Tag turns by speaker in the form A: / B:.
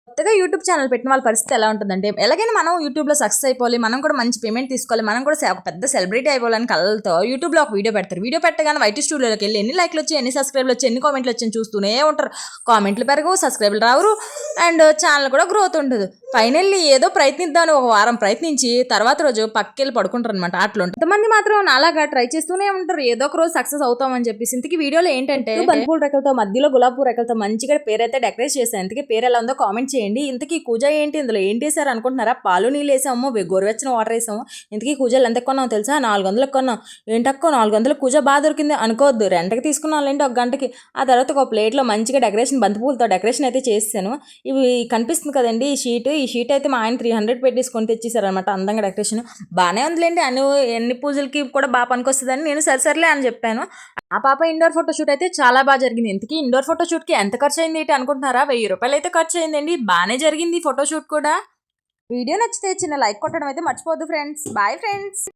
A: కొత్తగా YouTube channel పెట్టిన వాళ్ళ పరిస్థితి ఎలా ఉంటుందంటే, ఎలాగైనా మనం యూట్యూబ్లో సక్సెస్ అయిపోవాలి, మనం కూడా మంచి పేమెంట్ తీసుకోవాలి, మనం కూడా ఒక పెద్ద సెలబ్రిటీ అయిపోవాలని కలలతో యూట్యూబ్లో ఒక వీడియో పెడతారు. వీడియో పెట్టగానే వైటీ స్టూడియోలోకి వెళ్ళి ఎన్ని లైక్లు వచ్చి, ఎన్ని సబ్స్క్రైబ్లు వచ్చి, ఎన్ని కామెంట్లు వచ్చి చూస్తూనే ఉంటారు. కామెంట్లు పెరగవు, సబ్స్క్రైబ్లు రావు, అండ్ ఛానల్ కూడా గ్రోత్ ఉండదు. ఫైనల్లీ ఏదో ప్రయత్నిద్దామని ఒక వారం ప్రయత్నించి తర్వాత రోజు పక్కెళ్ళి పడుకుంటారు అనమాట. అట్లా ఉంటుంది. కొంతమంది మాత్రం అలాగా ట్రై చేస్తూనే ఉంటారు, ఏదో ఒక రోజు సక్సెస్ అవుతామని చెప్పేసి. ఇంతకీ వీడియోలో ఏంటంటే, బంతిపూల రెక్కలతో మధ్యలో గులాబీ పూల రెక్కలతో మంచిగా పేరైతే డెకరేట్ చేశాను. ఇంతకీ పేరు ఎలా ఉందో కామెంట్ చేయండి. ఇంతకీ కూజ ఏంటి, ఇందులో ఏంటి వేసారు అనుకుంటున్నారా? పాలు నీళ్ళు వేసాము, గోరువెచ్చని వాటర్ వేసాము. ఇంతకీ కూజలు ఎంత కొన్నాం తెలుసా? 400 కొన్నాం. ఏంటక్కో 400 కూజ బాగా దొరికింది అనుకోవద్దు, రెంట్కి తీసుకున్నాం లేండి ఒక గంటకి. ఆ తర్వాత ఒక ప్లేట్లో మంచిగా డెకరేషన్, బంతిపూలతో డెకరేషన్ అయితే చేసాను. ఇవి కనిపిస్తుంది కదండి ఈ షీట్ అయితే మా ఆయన 300 పెట్టేసుకొని తెచ్చేసారనమాట. అందంగా డెకరేషన్ బాగానే ఉందిలేండి, ఎన్ని పూజలకి కూడా బాగా పనికొస్తుందని నేను సరిసరిలే అని చెప్పాను. ఆ పాప ఇండోర్ ఫోటో షూట్ అయితే చాలా బాగా జరిగింది. ఇంతకీ ఇండోర్ ఫోటో షూట్కి ఎంత ఖర్చు అయింది ఏంటి అనుకుంటున్నారా? 1000 రూపాయలు అయితే ఖర్చు అయిందండి. బాగానే జరిగింది ఫోటో షూట్ కూడా. వీడియో నచ్చితే చిన్న లైక్ కొట్టడం అయితే మర్చిపోద్దు ఫ్రెండ్స్. Bye friends.